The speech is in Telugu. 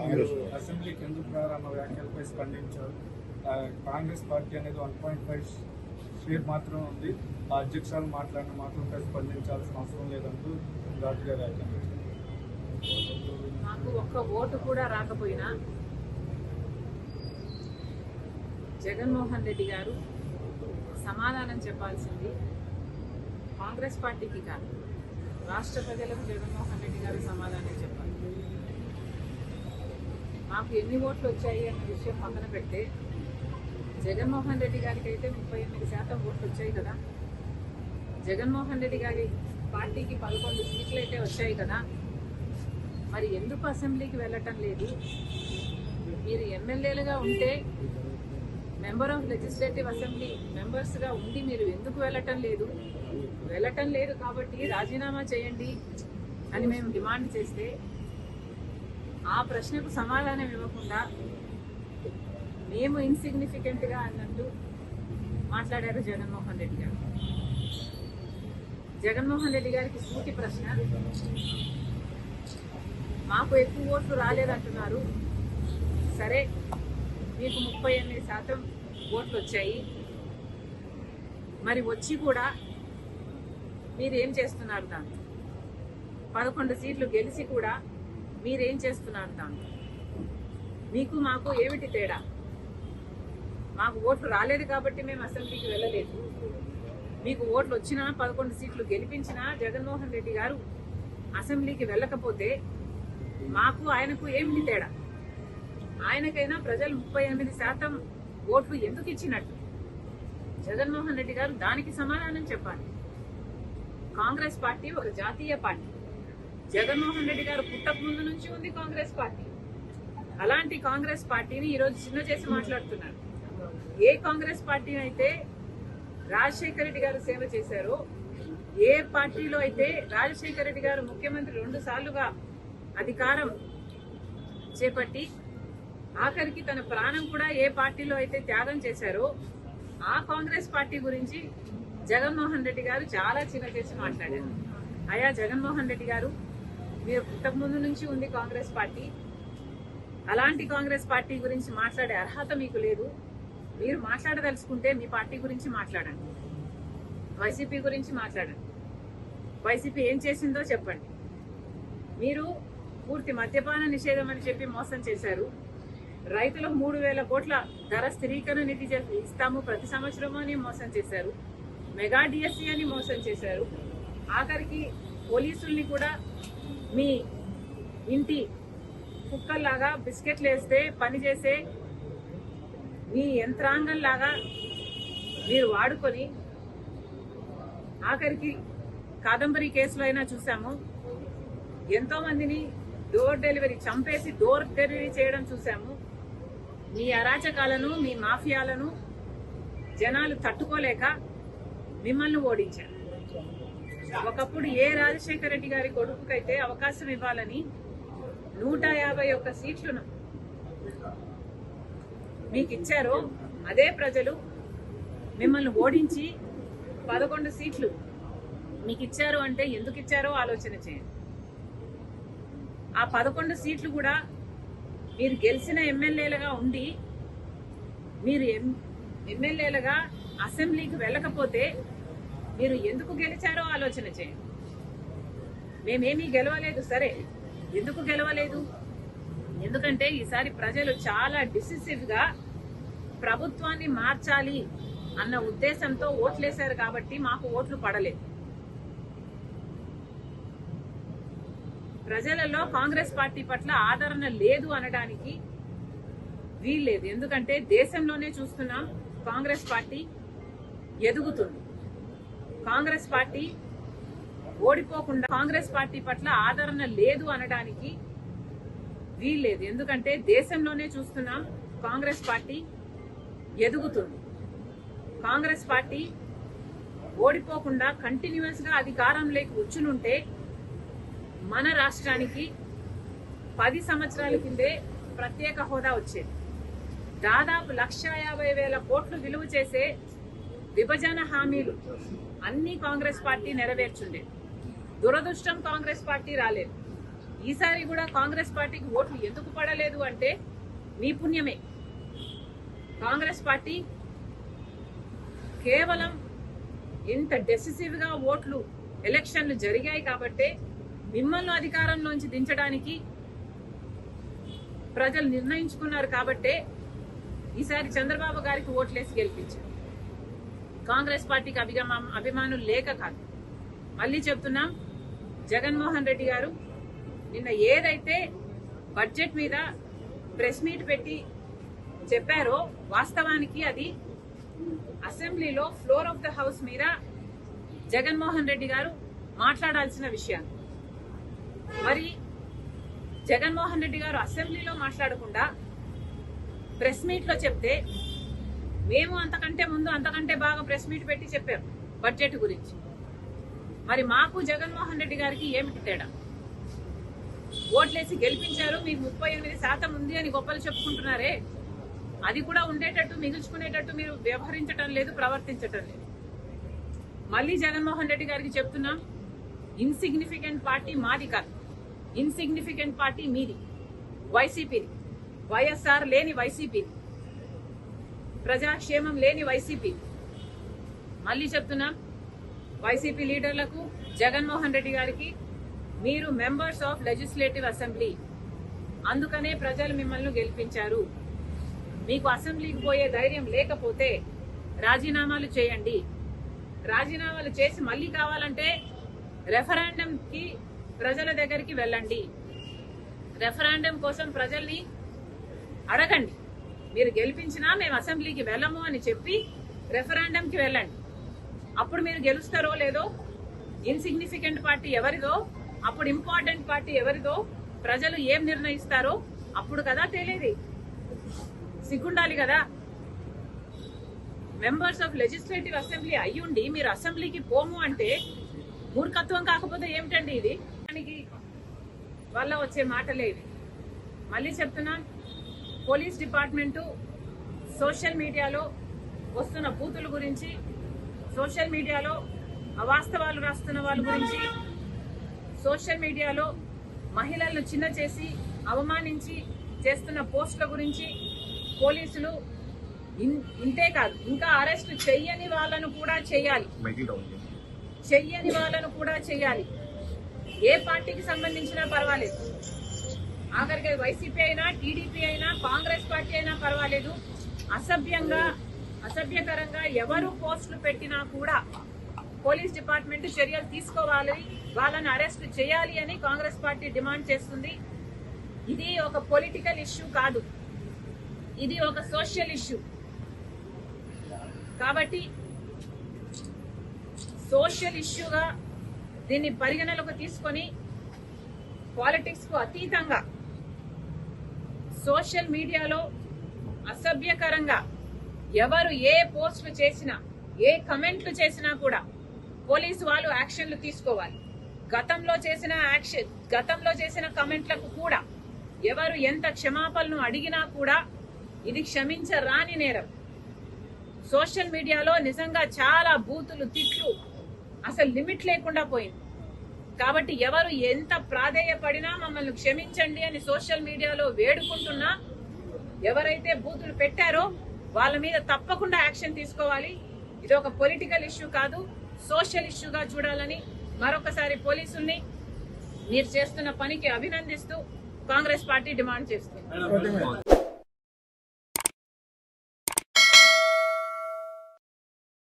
మీరు అసెంబ్లీకి ఎందుకు రారన్న వ్యాఖ్యలపై స్పందించారు. కాంగ్రెస్ పార్టీ అనేది 1.5 షేర్ మాత్రం ఉంది. ఆ అధ్యక్షులు మాట్లాడిన మాత్రంపై స్పందించాల్సిన అవసరం లేదంటూ ఘాటుగా వ్యాఖ్యానించారు. నాకు ఒక్క ఓటు కూడా రాకపోయినా జగన్మోహన్ రెడ్డి గారు సమాధానం చెప్పాల్సింది కాంగ్రెస్ పార్టీకి కాదు, రాష్ట్ర ప్రజలకు జగన్మోహన్ రెడ్డి గారు సమాధానం చెప్పాలి. మాకు ఎన్ని ఓట్లు వచ్చాయి అన్న విషయం పక్కన పెడితే జగన్మోహన్ రెడ్డి గారికి అయితే 38% ఓట్లు వచ్చాయి కదా. జగన్మోహన్ రెడ్డి గారి పార్టీకి 11 సీట్లు అయితే వచ్చాయి కదా. మరి ఎందుకు అసెంబ్లీకి వెళ్ళటం లేదు? మీరు ఎమ్మెల్యేలుగా ఉంటే మెంబర్ ఆఫ్ లెజిస్లేటివ్ అసెంబ్లీ మెంబర్స్గా ఉండి మీరు ఎందుకు వెళ్ళటం లేదు? వెళ్ళటం లేదు కాబట్టి రాజీనామా చేయండి అని మేము డిమాండ్ చేస్తే ఆ ప్రశ్నకు సమాధానం ఇవ్వకుండా మేము ఇన్సిగ్నిఫికెంట్గా అన్నట్టు మాట్లాడారు జగన్మోహన్ రెడ్డి గారు. జగన్మోహన్ రెడ్డి గారికి సూటి ప్రశ్న, మాకు ఎక్కువ ఓట్లు రాలేదంటున్నారు. సరే, మీకు 38% ఓట్లు వచ్చాయి. మరి వచ్చి కూడా మీరేం చేస్తున్నారు? దాంతో 11 సీట్లు గెలిచి కూడా మీరేం చేస్తున్నారు? దాంతో మీకు మాకు ఏమిటి తేడా? మాకు ఓట్లు రాలేదు కాబట్టి మేము అసెంబ్లీకి వెళ్ళలేదు. మీకు ఓట్లు వచ్చినా 11 సీట్లు గెలిపించినా జగన్మోహన్ రెడ్డి గారు అసెంబ్లీకి వెళ్ళకపోతే మాకు ఆయనకు ఏమిటి తేడా? ఆయనకైనా ప్రజలు 38% ఓట్లు ఎందుకు ఇచ్చినట్టు? జగన్మోహన్ రెడ్డి గారు దానికి సమాధానం చెప్పాలి. కాంగ్రెస్ పార్టీ ఒక జాతీయ పార్టీ. జగన్మోహన్ రెడ్డి గారు పుట్టక ముందు నుంచి ఉంది కాంగ్రెస్ పార్టీ. అలాంటి కాంగ్రెస్ పార్టీని ఈరోజు చిన్న చేసి మాట్లాడుతున్నారు. ఏ కాంగ్రెస్ పార్టీ అయితే రాజశేఖర రెడ్డి గారు సేవ చేశారో, ఏ పార్టీలో అయితే రాజశేఖర రెడ్డి గారు ముఖ్యమంత్రి 2 సార్లుగా అధికారం చేపట్టి ఆఖరికి తన ప్రాణం కూడా ఏ పార్టీలో అయితే త్యాగం చేశారో ఆ కాంగ్రెస్ పార్టీ గురించి జగన్మోహన్ రెడ్డి గారు చాలా చిన్న చేసి మాట్లాడారు. అయా జగన్మోహన్ రెడ్డి గారు, మీరు పుట్టక ముందు నుంచి ఉంది కాంగ్రెస్ పార్టీ. అలాంటి కాంగ్రెస్ పార్టీ గురించి మాట్లాడే అర్హత మీకు లేదు. మీరు మాట్లాడదలుచుకుంటే మీ పార్టీ గురించి మాట్లాడండి, వైసీపీ గురించి మాట్లాడండి. వైసీపీ ఏం చేసిందో చెప్పండి. మీరు పూర్తి మద్యపాన నిషేధం అని చెప్పి మోసం చేశారు. రైతులకు 3,000 కోట్ల ధర స్థిరీకరణ నిధి ఇస్తాము ప్రతి సంవత్సరము అని మోసం చేశారు. మెగా డిఎస్సీ అని మోసం చేశారు. ఆఖరికి పోలీసుల్ని కూడా మీ ఇంటి కుక్కల్లాగా బిస్కెట్లు వేస్తే పనిచేసే మీ యంత్రాంగంలాగా మీరు వాడుకొని ఆఖరికి కాదంబరి కేసులో అయినా చూసాము, ఎంతో మందిని డోర్ డెలివరీ చంపేసి డోర్ డెలివరీ చేయడం చూసాము. మీ అరాచకాలను, మీ మాఫియాలను జనాలు తట్టుకోలేక మిమ్మల్ని ఓడించారు. ఒకప్పుడు ఏ రాజశేఖర రెడ్డి గారి కొడుకుకైతే అవకాశం ఇవ్వాలని 151 సీట్లను మీకు ఇచ్చారో అదే ప్రజలు మిమ్మల్ని ఓడించి 11 సీట్లు మీకు ఇచ్చారు. అంటే ఎందుకు ఇచ్చారో ఆలోచన చేయండి. ఆ 11 సీట్లు కూడా మీరు గెలిచిన ఎమ్మెల్యేలుగా ఉండి మీరు ఎమ్మెల్యేలుగా అసెంబ్లీకి వెళ్ళకపోతే మీరు ఎందుకు గెలిచారో ఆలోచన చేయండి. మేమేమీ గెలవలేదు. సరే, ఎందుకు గెలవలేదు? ఎందుకంటే ఈసారి ప్రజలు చాలా డిసిసివ్గా ప్రభుత్వాన్ని మార్చాలి అన్న ఉద్దేశంతో ఓట్లేశారు కాబట్టి మాకు ఓట్లు పడలేదు. ప్రజలలో కాంగ్రెస్ పార్టీ పట్ల ఆదరణ లేదు అనడానికి వీల్లేదు. ఎందుకంటే దేశంలోనే చూస్తున్నాం, కాంగ్రెస్ పార్టీ ఎదుగుతుంది. కాంగ్రెస్ పార్టీ ఓడిపోకుండా కాంగ్రెస్ పార్టీ పట్ల ఆదరణ లేదు అనడానికి వీల్లేదు. ఎందుకంటే దేశంలోనే చూస్తున్నాం, కాంగ్రెస్ పార్టీ ఎదుగుతుంది. కాంగ్రెస్ పార్టీ ఓడిపోకుండా కంటిన్యూస్ గా అధికారంలోకి వచ్చునుంటే మన రాష్ట్రానికి 10 సంవత్సరాల కిందే ప్రత్యేక హోదా వచ్చేది. దాదాపు 1,50,000 కోట్లు విలువ చేసే విభజన హామీలు అన్ని కాంగ్రెస్ పార్టీ నెరవేర్చుండేది. దురదృష్టం కాంగ్రెస్ పార్టీ రాలేదు. ఈసారి కూడా కాంగ్రెస్ పార్టీకి ఓట్లు ఎందుకు పడలేదు అంటే మీ పుణ్యమే. కాంగ్రెస్ పార్టీ కేవలం ఇంత డెసిసివ్ గా ఓట్లు ఎలక్షన్లు జరిగాయి కాబట్టే మిమ్మల్ని అధికారంలోంచి దించడానికి ప్రజలు నిర్ణయించుకున్నారు కాబట్టే ఈసారి చంద్రబాబు గారికి ఓట్లేసి గెలిపించారు. కాంగ్రెస్ పార్టీకి అభిమానులు లేక కాదు. మళ్ళీ చెప్తున్నాం, జగన్మోహన్ రెడ్డి గారు నిన్న ఏదైతే బడ్జెట్ మీద ప్రెస్ మీట్ పెట్టి చెప్పారో వాస్తవానికి అది అసెంబ్లీలో ఫ్లోర్ ఆఫ్ ద హౌస్ మీద జగన్మోహన్ రెడ్డి గారు మాట్లాడాల్సిన విషయాలు. మరి జగన్మోహన్ రెడ్డి గారు అసెంబ్లీలో మాట్లాడకుండా ప్రెస్ మీట్ లో చెప్తే మేము అంతకంటే ముందు అంతకంటే బాగా ప్రెస్ మీట్ పెట్టి చెప్పారు బడ్జెట్ గురించి. మరి మాకు జగన్మోహన్ రెడ్డి గారికి ఏమిటి తేడా? ఓట్లేసి గెలిపించారు, మీకు 38% ఉంది అని గొప్పలు చెప్పుకుంటున్నారే, అది కూడా ఉండేటట్టు మిగుల్చుకునేటట్టు మీరు వ్యవహరించటం లేదు, ప్రవర్తించటం లేదు. మళ్ళీ జగన్మోహన్ రెడ్డి గారికి చెప్తున్నాం, ఇన్సిగ్నిఫికెంట్ పార్టీ మాది కాదు, ఇన్సిగ్నిఫికెంట్ పార్టీ మీది, వైసీపీది. వైఎస్ఆర్ లేని వైసీపీది, ప్రజాక్షేమం లేని వైసీపీ. మళ్ళీ చెప్తున్నాం, వైసీపీ లీడర్లకు, జగన్మోహన్ రెడ్డి గారికి, మీరు మెంబర్స్ ఆఫ్ లెజిస్లేటివ్ అసెంబ్లీ, అందుకనే ప్రజలు మిమ్మల్ని గెలిపించారు. మీకు అసెంబ్లీకి పోయే ధైర్యం లేకపోతే రాజీనామాలు చేయండి. రాజీనామాలు చేసి మళ్ళీ కావాలంటే రెఫరాండంకి ప్రజల దగ్గరికి వెళ్ళండి. రెఫరాండం కోసం ప్రజల్ని అడగండి. మీరు గెలిపించినా మేము అసెంబ్లీకి వెళ్ళము అని చెప్పి రెఫరాండంకి వెళ్ళండి. అప్పుడు మీరు గెలుస్తారో లేదో, ఇన్సిగ్నిఫికెంట్ పార్టీ ఎవరిదో, అప్పుడు ఇంపార్టెంట్ పార్టీ ఎవరిదో ప్రజలు ఏం నిర్ణయిస్తారో అప్పుడు కదా తెలియదు. సిగ్గుండాలి కదా. మెంబర్స్ ఆఫ్ లెజిస్లేటివ్ అసెంబ్లీ అయ్యుండి మీరు అసెంబ్లీకి పోము అంటే మూర్ఖత్వం కాకపోతే ఏమిటండి ఇది? దానికి వల్ల వచ్చే మాటలే ఇవి. మళ్ళీ చెప్తున్నాం, పోలీస్ డిపార్ట్మెంటు సోషల్ మీడియాలో వస్తున్న బూతుల గురించి, సోషల్ మీడియాలో అవాస్తవాలు రాస్తున్న వాళ్ళ గురించి, సోషల్ మీడియాలో మహిళలను చిన్న చేసి అవమానించి చేస్తున్న పోస్టుల గురించి పోలీసులు ఇంతే కాదు, ఇంకా అరెస్ట్ చెయ్యని వాళ్ళను కూడా చేయాలి. చెయ్యని వాళ్ళను కూడా చేయాలి. ఏ పార్టీకి సంబంధించినా పర్వాలేదు, ఆఖరికి వైసీపీ అయినా, టీడీపీ అయినా, కాంగ్రెస్ పార్టీ అయినా పర్వాలేదు. అసభ్యకరంగా ఎవరు పోస్టులు పెట్టినా కూడా పోలీస్ డిపార్ట్మెంట్ చర్యలు తీసుకోవాలి, వాళ్ళని అరెస్ట్ చేయాలి అని కాంగ్రెస్ పార్టీ డిమాండ్ చేస్తుంది. ఇది ఒక పొలిటికల్ ఇష్యూ కాదు, ఇది ఒక సోషల్ ఇష్యూ. కాబట్టి సోషల్ ఇష్యూగా దీన్ని పరిగణలోకి తీసుకొని పాలిటిక్స్ కు అతీతంగా సోషల్ మీడియాలో అసభ్యకరంగా ఎవరు ఏ పోస్టులు చేసినా, ఏ కమెంట్లు చేసినా కూడా పోలీసు వాళ్ళు యాక్షన్లు తీసుకోవాలి. గతంలో చేసిన కమెంట్లకు కూడా ఎవరు ఎంత క్షమాపణలు అడిగినా కూడా ఇది క్షమించరాని నేరం. సోషల్ మీడియాలో నిజంగా చాలా బూతులు, తిట్లు, అసలు లిమిట్ లేకుండా పోయింది. కాబట్టి ఎవరు ఎంత ప్రాధేయపడినా మమ్మల్ని క్షమించండి అని సోషల్ మీడియాలో వేడుకుంటున్నా, ఎవరైతే బూతులు పెట్టారో వాళ్ళ మీద తప్పకుండా యాక్షన్ తీసుకోవాలి. ఇది ఒక పొలిటికల్ ఇష్యూ కాదు, సోషల్ ఇష్యూగా చూడాలని మరొకసారి పోలీసుల్ని మీరు చేస్తున్న పనికి అభినందిస్తూ కాంగ్రెస్ పార్టీ డిమాండ్ చేస్తుంది.